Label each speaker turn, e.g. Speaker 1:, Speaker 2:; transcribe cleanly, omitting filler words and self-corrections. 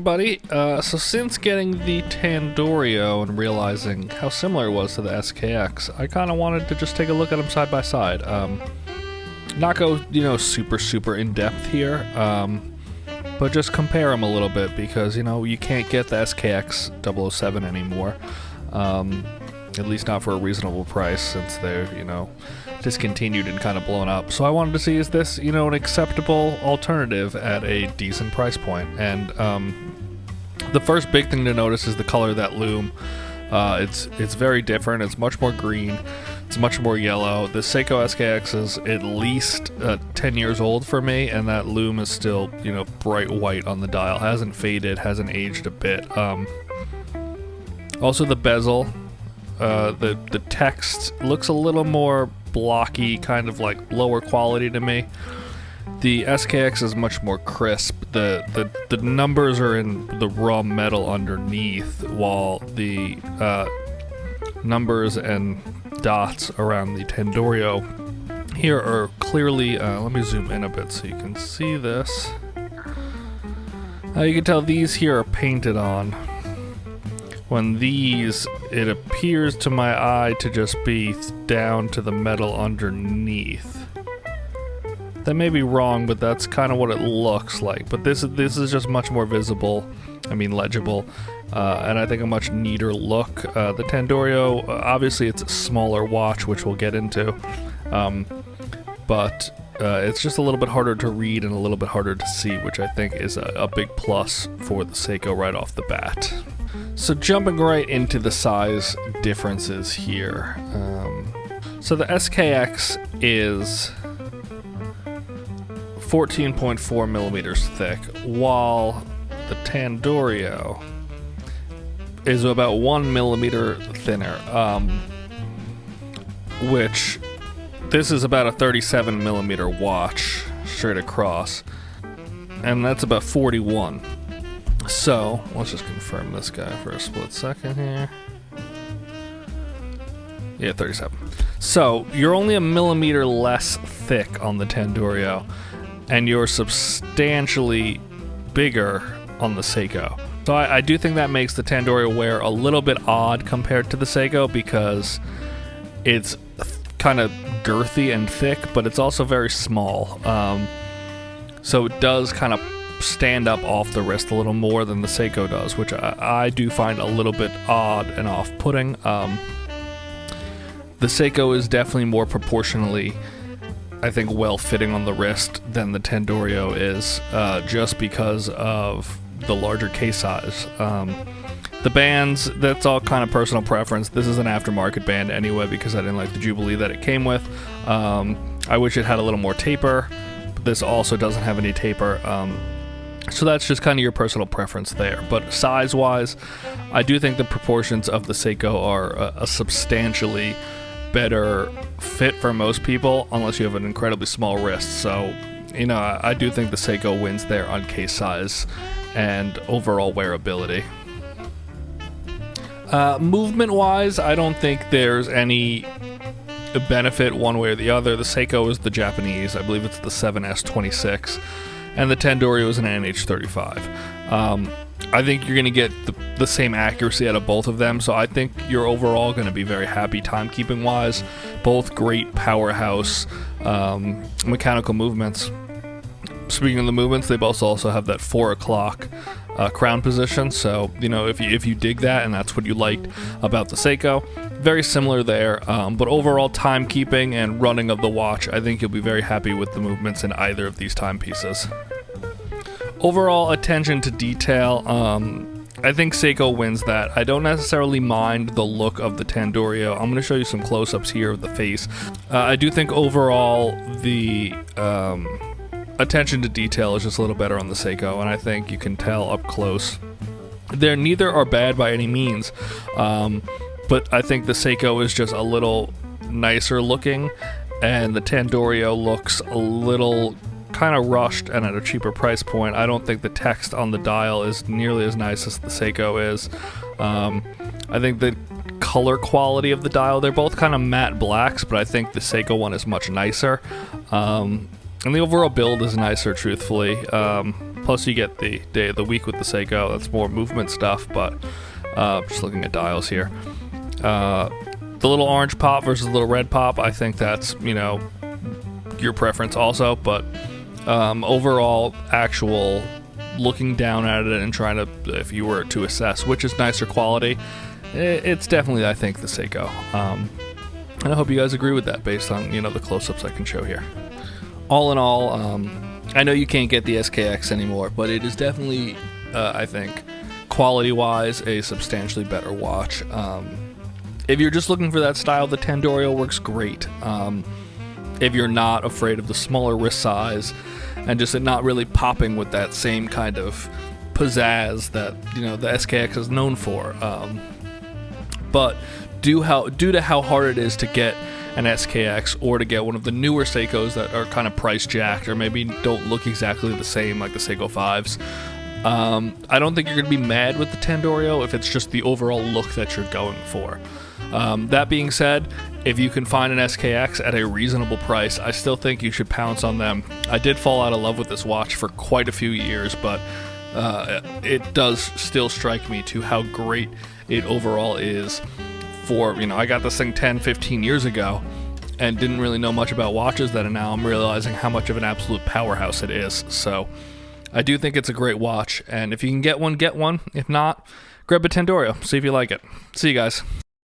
Speaker 1: everybody. So since getting the Tandorio and realizing how similar it was to the SKX, I kind of wanted to just take a look at them side by side. Not go, super in depth here, but just compare them a little bit because, you can't get the SKX 007 anymore. At least not for a reasonable price since they're, discontinued and kind of blown up. So I wanted to see, is this, an acceptable alternative at a decent price point? And the first big thing to notice is the color of that loom. It's very different. It's much more green. It's much more yellow. The Seiko SKX is at least 10 years old for me, and that loom is still, bright white on the dial. Hasn't faded, hasn't aged a bit. Also the bezel, the text looks a little more blocky, kind of like lower quality to me. The SKX is much more crisp. The numbers are in the raw metal underneath, while the numbers and dots around the Tandorio here are clearly, let me zoom in a bit so you can see this. You can tell these here are painted on. When these, it appears to my eye to just be down to the metal underneath. That may be wrong, but that's kind of what it looks like. But this is just much more visible, legible, and I think a much neater look. The Tandorio, obviously it's a smaller watch, which we'll get into, but it's just a little bit harder to read and a little bit harder to see, which I think is a big plus for the Seiko right off the bat. So jumping right into the size differences here. So the SKX is 14.4 millimeters thick, while the Tandorio is about 1 millimeter thinner, which this is about a 37 millimeter watch straight across, and that's about 41. So let's just confirm this guy for a split second here. Yeah, 37. So you're only a millimeter less thick on the Tandorio, and you're substantially bigger on the Seiko. So I do think that makes the Tandorio wear a little bit odd compared to the Seiko because it's kind of girthy and thick, but it's also very small. So it does kind of stand up off the wrist a little more than the Seiko does, which I do find a little bit odd and off-putting. The Seiko is definitely more proportionally, I think, well-fitting on the wrist than the Tandorio is, just because of the larger case size. The bands, that's all kind of personal preference. This is an aftermarket band anyway because I didn't like the Jubilee that it came with. I wish it had a little more taper, but this also doesn't have any taper. So that's just kind of your personal preference there. But size-wise, I do think the proportions of the Seiko are a substantially better fit for most people, unless you have an incredibly small wrist. So, I do think the Seiko wins there on case size and overall wearability. Movement-wise, I don't think there's any benefit one way or the other. The Seiko is the Japanese. I believe it's the 7S26. And the Tandorio is an NH35. I think you're going to get the same accuracy out of both of them, so I think you're overall going to be very happy timekeeping-wise. Both great powerhouse mechanical movements. Speaking of the movements, they both also have that 4 o'clock crown position, so if you dig that and that's what you liked about the Seiko, very similar there, but overall timekeeping and running of the watch, I think you'll be very happy with the movements in either of these timepieces. Overall attention to detail, I think Seiko wins that. I don't necessarily mind the look of the Tandorio. I'm going to show you some close-ups here of the face. I do think overall the attention to detail is just a little better on the Seiko, and I think you can tell up close. Neither are bad by any means, but I think the Seiko is just a little nicer looking, and the Tandorio looks a little kind of rushed and at a cheaper price point. I don't think the text on the dial is nearly as nice as the Seiko is. I think the color quality of the dial, they're both kind of matte blacks, but I think the Seiko one is much nicer. And the overall build is nicer, truthfully. Plus you get the day of the week with the Seiko. That's more movement stuff, but just looking at dials here. The little orange pop versus the little red pop, I think that's, you know, your preference also, but overall, actual looking down at it and trying to, if you were to assess which is nicer quality, it's definitely, I think, the Seiko. And I hope you guys agree with that based on, you know, the close-ups I can show here. All in all, I know you can't get the SKX anymore, but it is definitely, I think, quality-wise, a substantially better watch. If you're just looking for that style, the Tandorio works great. If you're not afraid of the smaller wrist size and just it not really popping with that same kind of pizzazz that, you know, the SKX is known for. But due to how hard it is to get an SKX or to get one of the newer Seikos that are kind of price jacked or maybe don't look exactly the same like the Seiko 5s, I don't think you're going to be mad with the Tandorio if it's just the overall look that you're going for. That being said, if you can find an SKX at a reasonable price, I still think you should pounce on them. I did fall out of love with this watch for quite a few years, but it does still strike me to how great it overall is for, you know, I got this thing 10, 15 years ago and didn't really know much about watches then, and now I'm realizing how much of an absolute powerhouse it is. So I do think it's a great watch, and if you can get one, get one. If not, grab a Tandorio, see if you like it. See you guys.